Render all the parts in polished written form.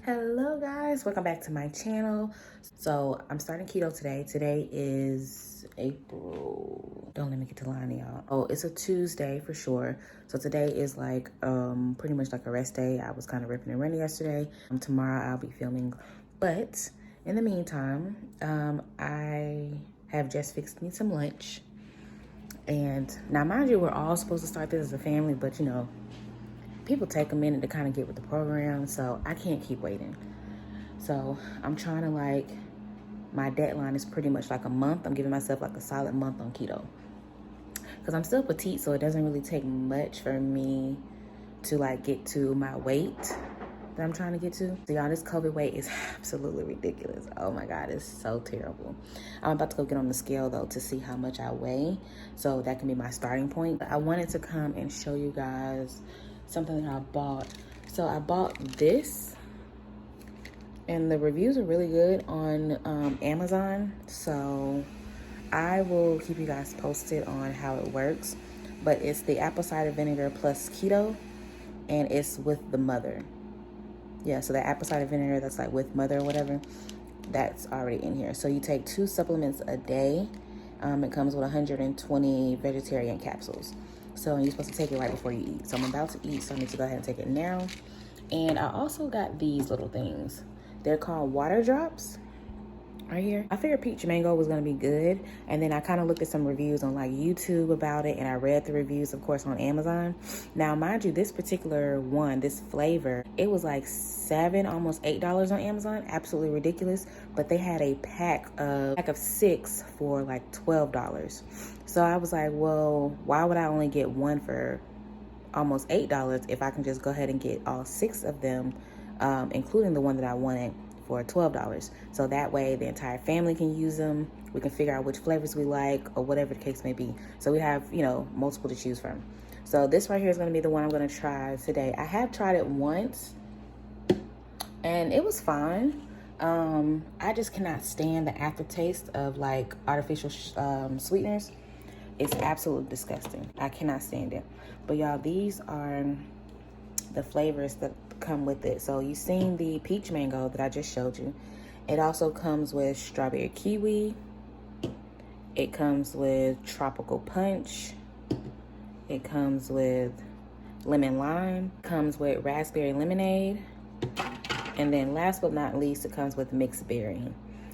Hello guys, welcome back to my channel. So I'm starting keto today. Today is April. Don't let me get to line, y'all. Oh, it's a Tuesday for sure. So today is like pretty much like a rest day. I was kind of ripping and running yesterday. Tomorrow I'll be filming, but in the meantime, I have just fixed me some lunch. And now mind you, we're all supposed to start this as a family, but you know, people take a minute to kind of get with the program, so I can't keep waiting. So I'm trying to my deadline is pretty much like a month. I'm giving myself like a solid month on keto because I'm still petite, so it doesn't really take much for me to get to my weight that I'm trying to get to. So y'all, this COVID weight is absolutely ridiculous. Oh my God, it's so terrible. I'm about to go get on the scale though to see how much I weigh, so that can be my starting point. I wanted to come and show you guys something that I bought. So I bought this, and the reviews are really good on Amazon. So I will keep you guys posted on how it works. But it's the apple cider vinegar plus keto, and it's with the mother. Yeah, so the apple cider vinegar that's like with mother or whatever, that's already in here. So you take 2 supplements a day. It comes with 120 vegetarian capsules. So you're supposed to take it right before you eat. So I'm about to eat, so I need to go ahead and take it now. And I also got these little things. They're called water drops right here. I figured peach mango was gonna be good. And then I kind of looked at some reviews on YouTube about it, and I read the reviews, of course, on Amazon. Now, mind you, this particular one, this flavor, it was like $7, almost $8 on Amazon. Absolutely ridiculous. But they had a pack of 6 for like $12. So I was like, well, why would I only get one for almost $8 if I can just go ahead and get all 6 of them, including the one that I wanted, for $12. So that way the entire family can use them. We can figure out which flavors we like or whatever the case may be. So we have, multiple to choose from. So this right here is going to be the one I'm going to try today. I have tried it once and it was fine. I just cannot stand the aftertaste of artificial sweeteners. It's absolutely disgusting. I cannot stand it. But y'all, these are the flavors that come with it. So you've seen the peach mango that I just showed you. It also comes with strawberry kiwi. It comes with tropical punch. It comes with lemon lime. It comes with raspberry lemonade. And then last but not least, it comes with mixed berry.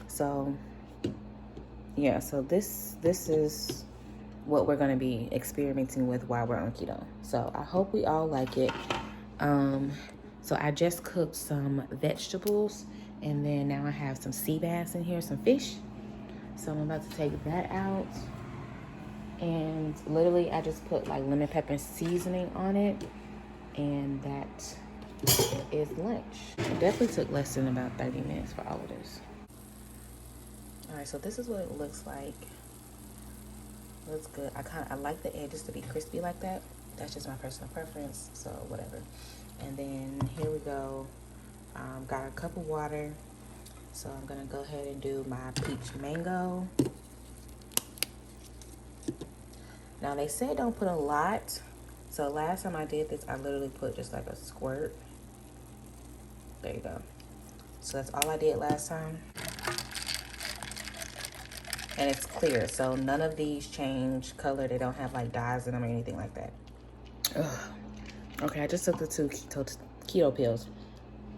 So yeah, so this is what we're going to be experimenting with while we're on keto. So I hope we all like it. So I just cooked some vegetables, and then now I have some sea bass in here, some fish. So I'm about to take that out, and literally I just put lemon pepper seasoning on it, and that is lunch. It definitely took less than about 30 minutes for all of this. All right, so this is what it looks like. Looks good. I like the edges to be crispy like that. That's just my personal preference, so whatever. And then here we go. Got a cup of water. So I'm gonna go ahead and do my peach mango. Now they said don't put a lot. So last time I did this, I literally put just like a squirt. There you go. So that's all I did last time. And it's clear, so none of these change color. They don't have dyes in them or anything like that. Ugh. Okay, I just took the 2 keto pills.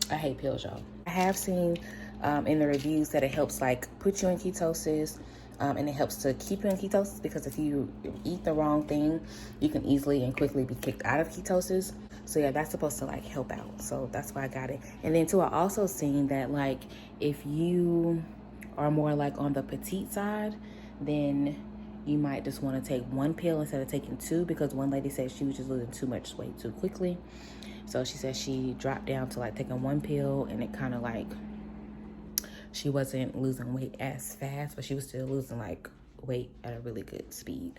I hate pills, y'all. I have seen in the reviews that it helps put you in ketosis, and it helps to keep you in ketosis, because if you eat the wrong thing, you can easily and quickly be kicked out of ketosis. So yeah, that's supposed to help out. So that's why I got it. And then too, I also seen that if you are more on the petite side, then you might just want to take 1 pill instead of taking 2, because one lady said she was just losing too much weight too quickly. So she said she dropped down to taking 1 pill, and it kind of she wasn't losing weight as fast, but she was still losing weight at a really good speed.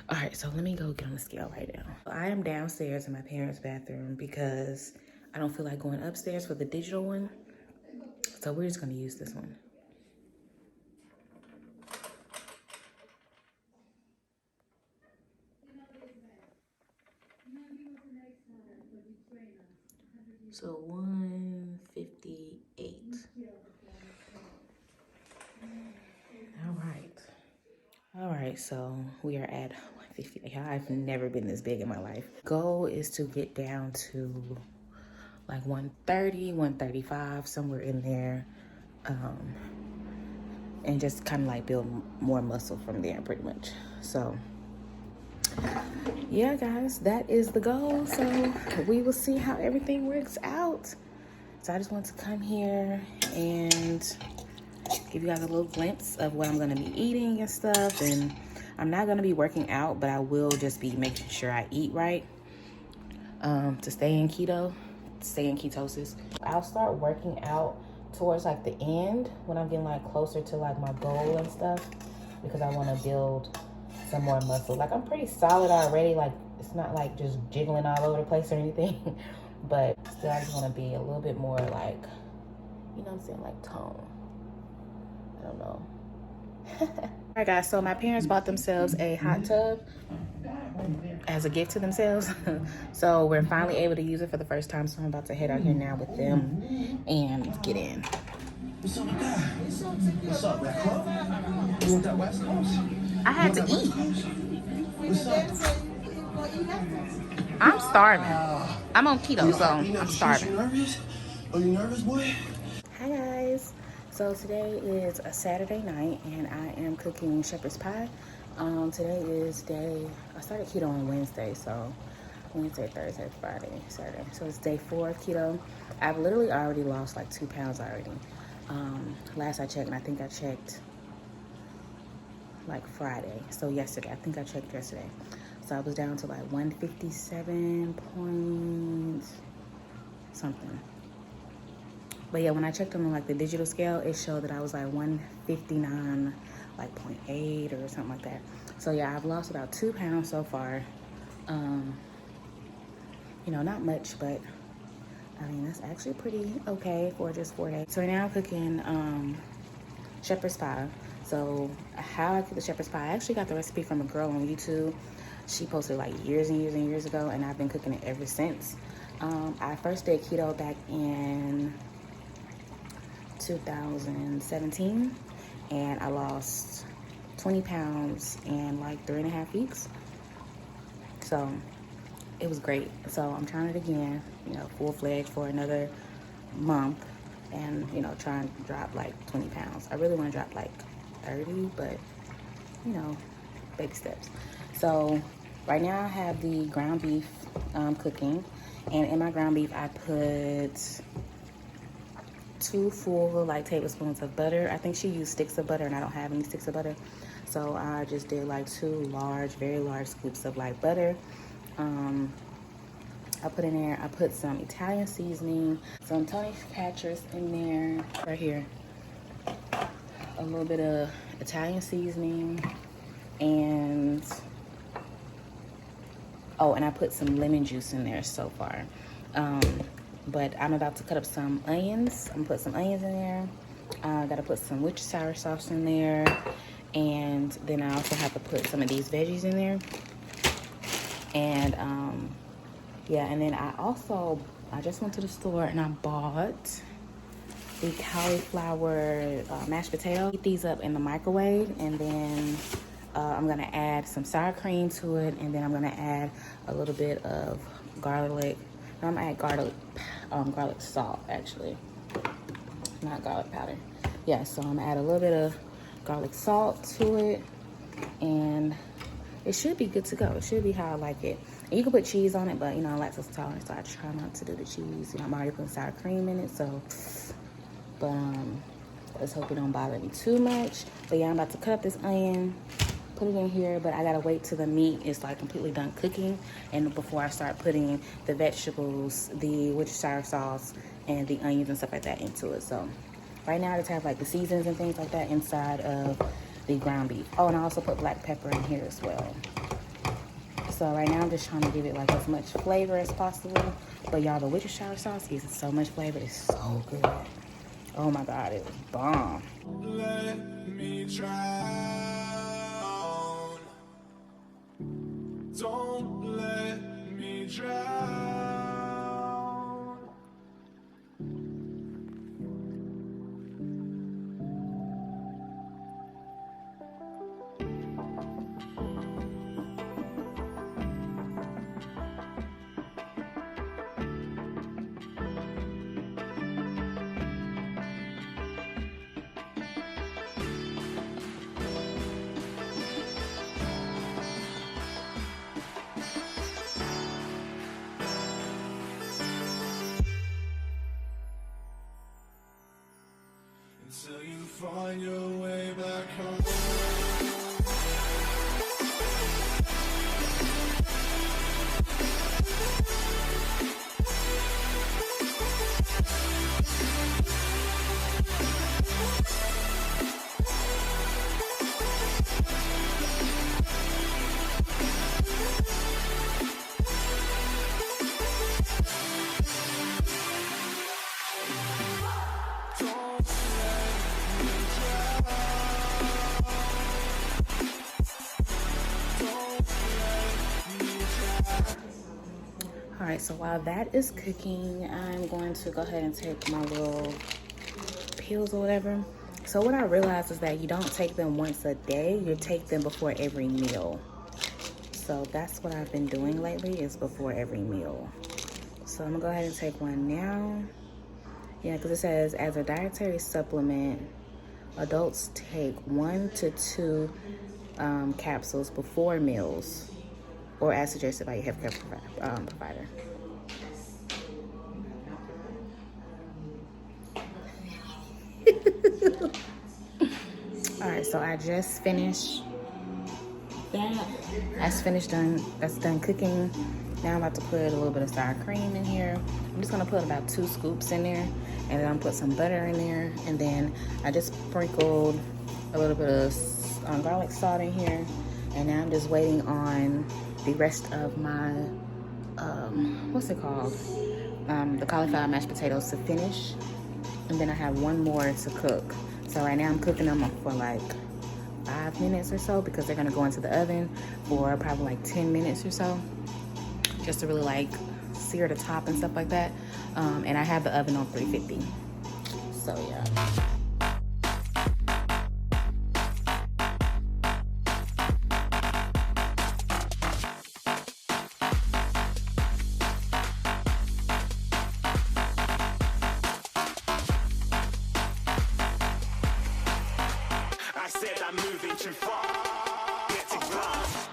All right, so let me go get on the scale right now. I am downstairs in my parents' bathroom because I don't feel like going upstairs for the digital one. So we're just gonna use this one. So 150. 158. All right, so we are at 158. I've never been this big in my life. Goal is to get down to like 130, 135, somewhere in there. And just kind of like build more muscle from there pretty much. So yeah, guys, that is the goal. So we will see how everything works out. So I just want to come here and give you guys a little glimpse of what I'm going to be eating and stuff. And I'm not going to be working out, but I will just be making sure I eat right to stay in keto, stay in ketosis. I'll start working out towards like the end when I'm getting like closer to like my goal and stuff, because I want to build some more muscle. Like I'm pretty solid already. Like it's not like just jiggling all over the place or anything, but still I just want to be a little bit more like, you know what I'm saying, like tone. I don't know. All right, guys, so my parents bought themselves a hot tub as a gift to themselves. So we're finally able to use it for the first time. So I'm about to head out here now with them and get in. What's up with that? What's up, that club? You want that West Coast? I had to eat. What's up? I'm starving. I'm on keto, so I'm starving. You nervous? Are you nervous, boy? Hi guys, so today is a Saturday night and I am cooking shepherd's pie. Today is I started keto on Wednesday, so Wednesday, Thursday, Friday, Saturday. So it's day 4 of keto. I've literally already lost like 2 pounds already. Last I checked, and I think I checked like Friday. So yesterday, I think I checked yesterday. So I was down to like 157 point something. But yeah, when I checked on like the digital scale, it showed that I was like 159, like 0.8 or something like that. So yeah, I've lost about 2 pounds so far. You know, not much, but I mean, that's actually pretty okay for just 4 days. So right now I'm cooking shepherd's pie. So how I cook the shepherd's pie, I actually got the recipe from a girl on YouTube. She posted like years and years and years ago, and I've been cooking it ever since. I first did keto back in 2017, and I lost 20 pounds in like 3.5 weeks. So it was great. So I'm trying it again, you know, full-fledged for another month, and you know, trying to drop like 20 pounds. I really want to drop like 30, but you know, baby steps. So right now I have the ground beef cooking, and in my ground beef I put 2 full like tablespoons of butter. I think she used sticks of butter, and I don't have any sticks of butter, so I just did like 2 large, very large scoops of like butter. I put in there, I put some Italian seasoning, some Tony Catchers in there, right here, a little bit of Italian seasoning, and oh, and I put some lemon juice in there so far. But I'm about to cut up some onions. I'm gonna put some onions in there. I gotta put some Worcestershire sauce in there, and then I also have to put some of these veggies in there. And yeah, and then I just went to the store and I bought the cauliflower mashed potato. Heat these up in the microwave, and then I'm gonna add some sour cream to it, and then I'm gonna add a little bit of garlic. I'm gonna add garlic salt, actually, not garlic powder. Yeah, so I'm gonna add a little bit of garlic salt to it, and it should be good to go. It should be how I like it. And you can put cheese on it, but you know, I'm lactose intolerant, so I try not to do the cheese. You know, I'm already putting sour cream in it, so. But let's hope it don't bother me too much. But yeah, I'm about to cut up this onion, put it in here, but I gotta wait till the meat is like completely done cooking, and before I start putting the vegetables, the Worcestershire sauce, and the onions and stuff like that into it. So right now I just have like the seasons and things like that inside of the ground beef. Oh, and I also put black pepper in here as well. So right now I'm just trying to give it like as much flavor as possible. But y'all, the Worcestershire sauce gives so much flavor. It's so good. Oh my God, it was bomb. Let me drown. Don't let me drown. find your way back home. All right, so while that is cooking, I'm going to go ahead and take my little pills or whatever. So what I realized is that you don't take them once a day, you take them before every meal. So that's what I've been doing lately, is before every meal. So I'm gonna go ahead and take one now. Yeah, because it says as a dietary supplement, adults take 1 to 2 capsules before meals, or as suggested by your healthcare provider. All right, so I just finished that. That's done cooking. Now I'm about to put a little bit of sour cream in here. I'm just gonna put about 2 scoops in there, and then I'm gonna put some butter in there, and then I just sprinkled a little bit of garlic salt in here, and now I'm just waiting on the rest of my what's it called, the cauliflower mashed potatoes to finish, and then I have one more to cook. So right now I'm cooking them for like 5 minutes or so, because they're gonna go into the oven for probably like 10 minutes or so, just to really like sear the top and stuff like that. And I have the oven on 350. So yeah. I said I'm moving too far. Get it glass.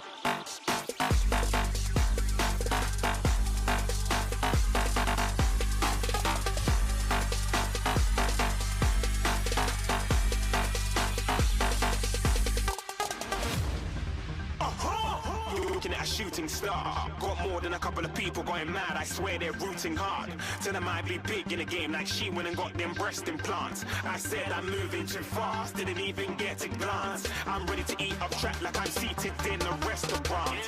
Looking at a shooting star. Got more than a couple of people going mad. I swear they're rooting hard. Tell them I'd be big in the game, like she went and got them breast implants. I said I'm moving too fast, didn't even get a glance. I'm ready to eat up track like I'm seated in a restaurant.